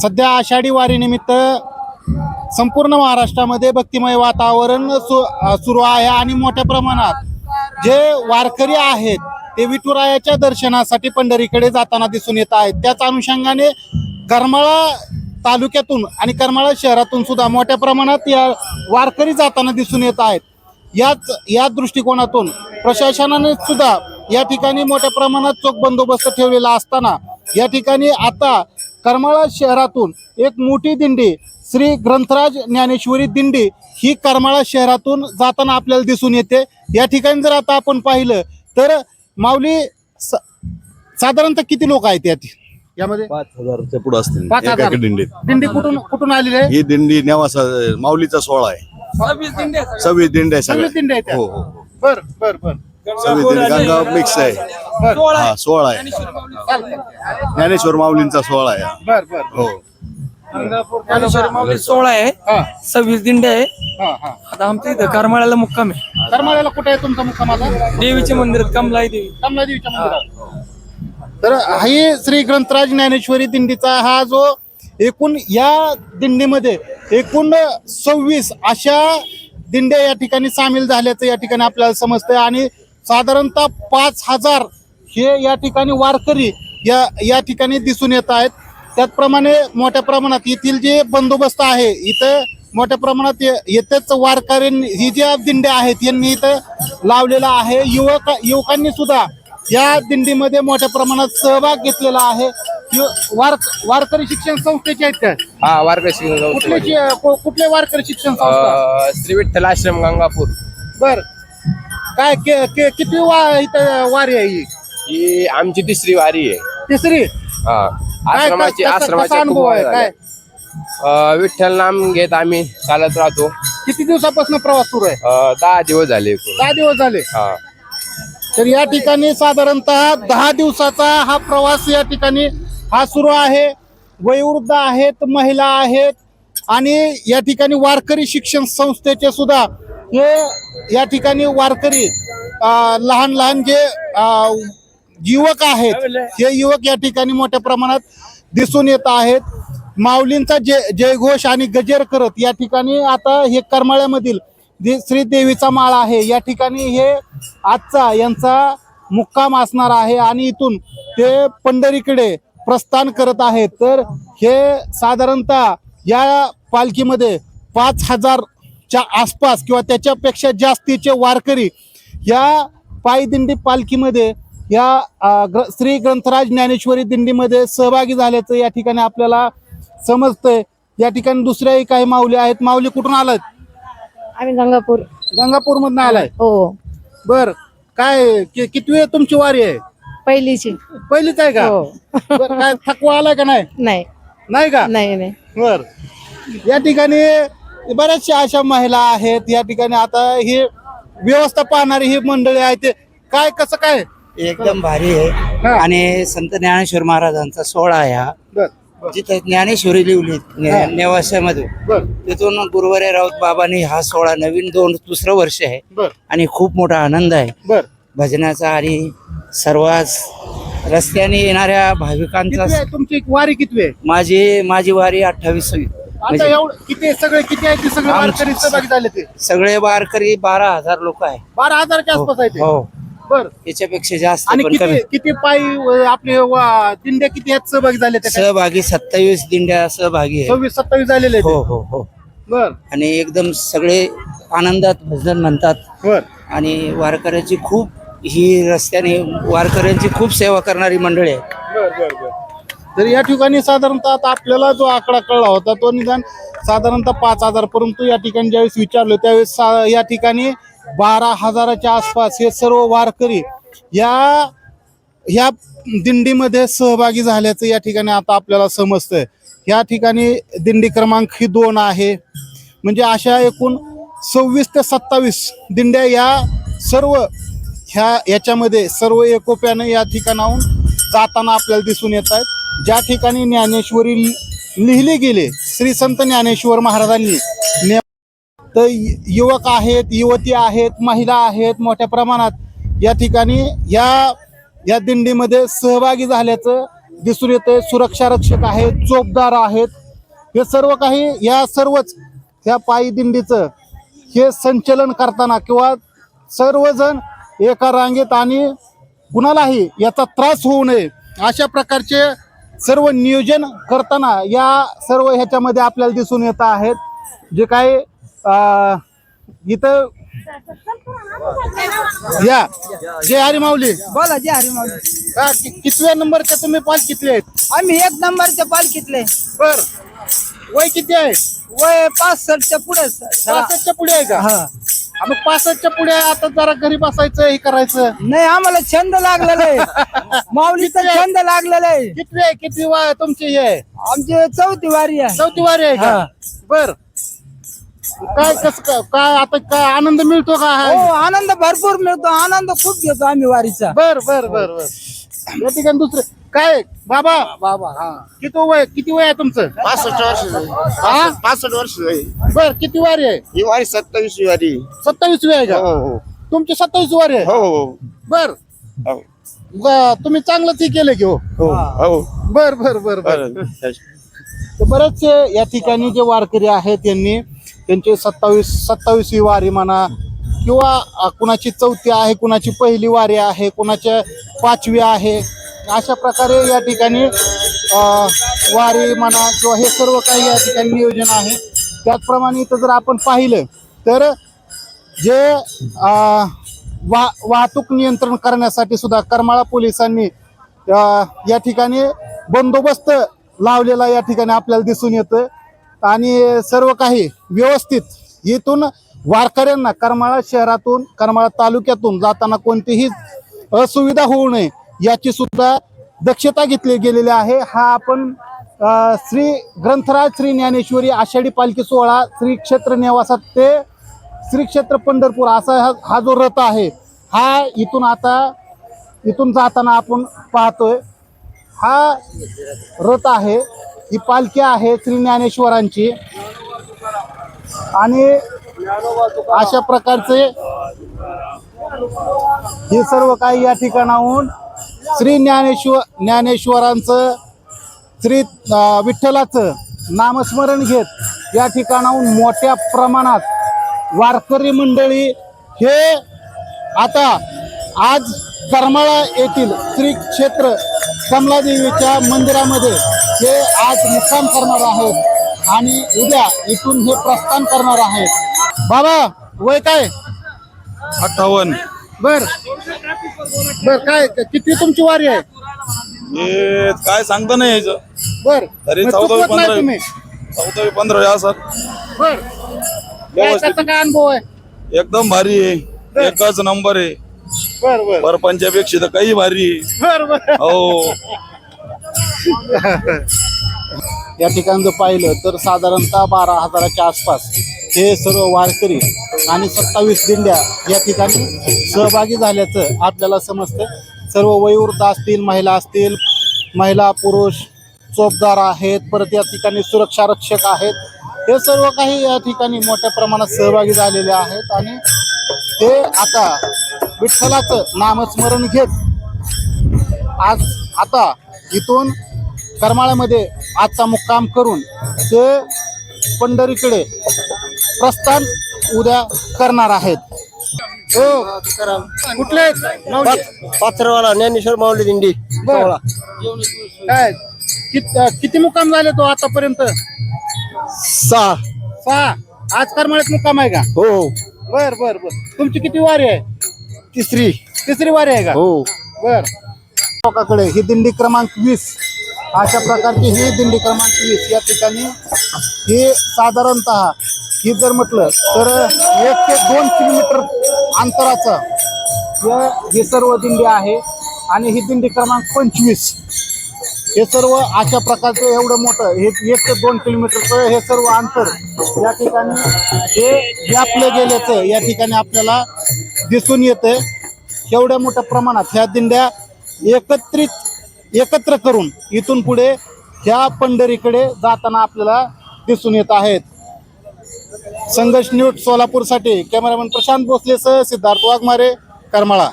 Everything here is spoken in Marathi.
सध्या आषाढी वारीनिमित्त संपूर्ण महाराष्ट्रामध्ये भक्तिमय वातावरण सुरू आहे आणि मोठ्या प्रमाणात जे वारकरी आहेत ते विठुरायाच्या दर्शनासाठी पंढरीकडे जाताना दिसून येत आहेत। त्याच अनुषंगाने करमाळा तालुक्यातून आणि करमाळा शहरातून सुद्धा मोठ्या प्रमाणात या वारकरी जाताना दिसून येत आहेत। या दृष्टिकोनातून प्रशासनाने सुद्धा या ठिकाणी मोठ्या प्रमाणात चोख बंदोबस्त ठेवलेला असताना या ठिकाणी आता करमाळा शहरातून एक मोठी दिंडी श्री ग्रंथराज ज्ञानेश्वरी दिंडी ही करमाळा शहरातून जाताना आपल्याला दिसून येते। या ठिकाणी जर आता आपण पाहिलं तर माऊली साधारणतः किती लोक आहेत यामध्ये? 5000च्या पुढे असतील 5000 दिंडीत। दिंडी कुठून आलेली आहे? ही दिंडी नेवासा माऊलीचा 16 आहे। 26 दिंड्या सगळ्या। 26 दिंड्या आहेत। हो हो बर बर बर 26 दिंडी गंगा मिक्स आहे। हा 16 आहे। ज्ञानेश्वर माऊलींचा 16 आहे। बर बर हो ज्ञानेश्वर माऊली 16 आहे। 26 दिंड्या आहे। आता आमच्या इथं करमाळ्याला मुक्काम आहे। करमाळ्याला कुठे आहे तुमचा मुक्काम? आता देवीच्या मंदिरात कमलाई देवी देवीच्या मंदिरात। तर ही श्री ग्रंथराज ज्ञानेश्वरी दिंडीचा हा जो एकूण या दिंडीमध्ये एकूण 26 अशा दिंड्या या ठिकाणी सामील झाल्याचं या ठिकाणी आपल्याला समजतंय आणि साधारणतः 5000 हे या ठिकाणी वारकरी या ठिकाणी दिसून येत आहेत। त्याचप्रमाणे मोठ्या प्रमाणात येथील जे बंदोबस्त आहे इथं मोठ्या प्रमाणात येथेच वारकऱ्यांनी ही ज्या दिंड्या आहेत यांनी इथं लावलेला आहे। युवकांनी सुद्धा या दिंडीमध्ये मोठ्या प्रमाणात सहभाग घेतलेला आहे। वारकरी शिक्षण संस्थेचे आहेत का? हा वारकरी शिक्षण कुठले वारकरी शिक्षण संस्था? श्री विठ्ठल आश्रम गंगापूर। बर काय किती इथं वारी आहे? ही आमची तिसरी वारी आहे। तिसरी? हा आश्रमाची कसा अनुभव आहे काय? विठ्ठल नाम घेत आम्ही चालत राहतो। किती दिवसापासून प्रवास सुरू आहे? 10 दिवस झाले। 10 दिवस झाले। हा तर या ठिकाणी साधारणतः 10 दिवसाचा हा प्रवास या ठिकाणी हा सुरू आहे। वयोवृद्ध आहेत, महिला आहेत आणि या ठिकाणी वारकरी शिक्षण संस्थेचे सुद्धा हे या ठिकाणी वारकरी लहान लहान जे युवक आहेत हे युवक या ठिकाणी मोठ्या प्रमाणात दिसून येत आहेत। माऊलींचा जयघोष आणि गजर करत या ठिकाणी आता हे करमाळ्यामधील जे श्री देवीचा माळ आहे या ठिकाणी हे आजचा यांचा मुक्काम असणार आहे आणि इथून ते पंढरीकडे प्रस्थान करत आहेत। तर हे साधारणतः या पालखीमध्ये 5000च्या आसपास किंवा त्याच्यापेक्षा जास्तीचे वारकरी या पायदिंडी पालखीमध्ये या श्री ग्रंथराज ज्ञानेश्वरी दिंडीमध्ये सहभागी झाल्याचं या ठिकाणी आपल्याला समजतंय। या ठिकाणी दुसऱ्याही काही माऊली आहेत। माऊली कुठून आलात? आम्ही गंगापूर मधून आलाय? हो। बर काय कितवी तुमची वारी आहे? पहिलीच आहे का? हो। बर काय थकवा आलाय का? नाही का? नाही बर या ठिकाणी बऱ्याचशा अशा महिला आहेत या ठिकाणी आता ही व्यवस्था पाहणारी ही मंडळी आहेत। काय कसं काय? एकदम भारी आहे आणि संत ज्ञानेश्वर महाराजांचा 16 आहे हा। जिथे ज्ञानेश्वरी लिहिली नेवासामधून तिथून गुरुवारी राऊत बाबांनी हा 16 नवीन दुसरं वर्ष आहे आणि खूप मोठा आनंद आहे भजनाचा आणि सर्वच रस्त्याने येणाऱ्या भाविकांचा। तुमची वारी किती आहे? माझी वारी 28वी। किती आहेत ते सगळे वारकरी सहभागी झाले? ते सगळे वारकरी 12,000 लोक आहे। 12,000च्या आसपास आहेत? हो बर याच्यापेक्षा जास्त आणि किती पायी आपले दिंड्या किती आहेत सहभागी झाले? सहभागी 27 दिंड्या सहभागी आहे। 26-27 झालेले? हो हो हो बर आणि एकदम सगळे आनंदात भजन म्हणतात। बर आणि वारकऱ्याची खूप ही रस्त्याने वारकऱ्यांची खूप सेवा करणारी मंडळी आहे। बर बर बर तर या ठिकाणी साधारणतः आता आपल्याला जो आकडा कळला होता तो निदान साधारणतः 5000, परंतु या ठिकाणी ज्यावेळेस विचारलो त्यावेळेस या ठिकाणी 12,000च्या आसपास हे सर्व वारकरी या दिंडीमध्ये सहभागी झाल्याचं या ठिकाणी आता आपल्याला समजतंय। या ठिकाणी दिंडी क्रमांक ही 2 आहे। म्हणजे अशा एकूण 26 ते 27 दिंड्या या सर्व याच्यामध्ये सर्व एकोप्यानं या ठिकाणाहून जाताना आपल्याला दिसून येत आहेत। ज्या ठिकाणी ज्ञानेश्वरी लिहिली गेली श्री संत ज्ञानेश्वर महाराजांनी तर युवक आहेत, युवती आहेत, महिला आहेत मोठ्या प्रमाणात या ठिकाणी या दिंडीमध्ये सहभागी झाल्याचं दिसून येते. सुरक्षा रक्षक आहेत, चोपदार आहेत, हे सर्व काही या सर्वच ह्या पायी दिंडीचं हे संचलन करताना किंवा सर्वजण एका रांगेत आणि कुणालाही याचा त्रास होऊ नये अशा प्रकारचे सर्व नियोजन करताना या सर्व ह्याच्यामध्ये आपल्याला दिसून येत आहेत. जे काही इथं या जे हरी माऊली बोला जे हरी माऊली. कितव्या नंबरच्या तुम्ही पालखीतले आहेत? आम्ही 1 नंबरच्या पालखीतले. बर, वय किती आहे? वय 65च्या पुढे. 65च्या पुढे आहे का? मग 65च्या पुढे आता जरा घरी बसायचं हे करायचं नाही, आम्हाला छंद लागलेला आहे. माऊलीचा छंद लागलेला आहे. किती तुमची हे आहे? आमची 4थी वारी आहे. 4थी वारी आहे का? बर, काय कसं काय आता काय आनंद मिळतो का? हो, आनंद भरपूर मिळतो. आनंद खूप घेतो आम्ही वारीचा. बर बर बर बर. या ठिकाणी दुसरं काय बाबा किती वय आहे तुमचं? 65 वर्ष. 65 वर्ष. बर, किती वारी आहे? ही वारी 27वी वारी. 27वी आहे का? हो तुमची 27वी वारी आहे? हो बर, तुम्ही चांगलंच हे केलं की हो. हो. बर बर बर बर. तर बरेचसे या ठिकाणी जे वारकरी आहेत त्यांनी त्यांची 27वी वारी म्हणा किंवा कुणाची 4थी आहे, कुणाची पहिली वारी आहे, कुणाच्या 5वी आहे, अशा प्रकारे या ठिकाणी वारी म्हणा किंवा हे सर्व काही या ठिकाणी नियोजन आहे. त्याचप्रमाणे इथं जर आपण पाहिलं तर जे वाहतूक नियंत्रण करण्यासाठी सुद्धा करमाळा पोलिसांनी या ठिकाणी बंदोबस्त लावलेला या ठिकाणी आपल्याला दिसून येतं आणि सर्व काही व्यवस्थित इथून वारकऱ्यांना करमाळा शहरातून करमाळा तालुक्यातून जाताना कोणतीही असुविधा होऊ नये याची सुद्धा दक्षता घेतली गेलेली आहे. हा आपण श्री ग्रंथराज श्री ज्ञानेश्वरी आषाढी पालखी सोहळा श्री क्षेत्र नेवासात ते श्री क्षेत्र पंढरपूर असा हा जो रथ आहे हा इथून जाताना आपण पाहतोय. हा रथ आहे, ही पालखी आहे श्री ज्ञानेश्वरांची आणि अशा प्रकारचे हे सर्व काही या ठिकाणाहून श्री ज्ञानेश्वरांचं श्री विठ्ठलाचं नामस्मरण घेत या ठिकाणाहून मोठ्या प्रमाणात वारकरी मंडळी हे आता आज करमाळा येथील श्री क्षेत्र कमलादेवीच्या मंदिरामध्ये हे आज मुक्काम करणार आहेत आणि उद्या इथून हे प्रस्थान करणार आहेत. बाबा वय काय? 58. बर बर, काय किती तुमची वारी आहे? हे काय सांगता नाही यायचं. बर, तरी मग 14वी चुकवत नाही 15वी. तुम्ही? 14वी 15वी असं बर, काय त्याचा काय अनुभव आहे? एकदम भारी आहे. एकच नंबर आहे. बर बर परपंचापेक्षा तर काही भारी आहे. बर बर. हो. या ठिकाणी जर पाहिलं तर साधारणतः 12,000च्या आसपास हे सर्व वारकरी आणि 27 दिंड्या या ठिकाणी सहभागी झाल्याचं आपल्याला समजतं. सर्व वयोवृद्ध असतील, महिला पुरुष चोपदार आहेत, परत या ठिकाणी सुरक्षा रक्षक आहेत, हे सर्व काही या ठिकाणी मोठ्या प्रमाणात सहभागी झालेले आहेत आणि ते आता विठ्ठलाचं नामस्मरण घेत आता इथून करमाळ्यामध्ये आजचा मुक्काम करून ते पंढरीकडे प्रस्थान उद्या करणार आहेत. हो, कुठले आहेत? माऊली? पाथरवाला ज्ञानेश्वर माऊली दिंडी. बरं. काय किती मुक्काम झाले तो आतापर्यंत? 6. 6. आज करमाळ्यात मुक्काम आहे का? हो. बर बर बर. तुमची किती वारी आहे? 3री वारी आहे का? हो. बर. लोकांकडे ही दिंडी क्रमांक 20 अशा प्रकारची ही दिंडी क्रमांक 20 या ठिकाणी हे साधारणतः ही जर म्हटलं तर 1 ते 2 किलोमीटर अंतराचा हे सर्व दिंडी आहे आणि ही दिंडी क्रमांक 25 हे सर्व अशा प्रकारचं एवढं मोठं हे 1 ते 2 किलोमीटरचं हे सर्व अंतर या ठिकाणी हे व्यापलं गेल्याचं या ठिकाणी आपल्याला दिसून येतं. एवढ्या मोठ्या प्रमाणात ह्या दिंड्या एकत्र करून इथून पुढे ह्या पंढरीकडे जाताना आपल्याला दिसून येत आहेत. संघर्ष न्यूज सोलापूरसाठी कॅमेरामॅन प्रशांत भोसलेसह सिद्धार्थ वाघमारे, करमाळा.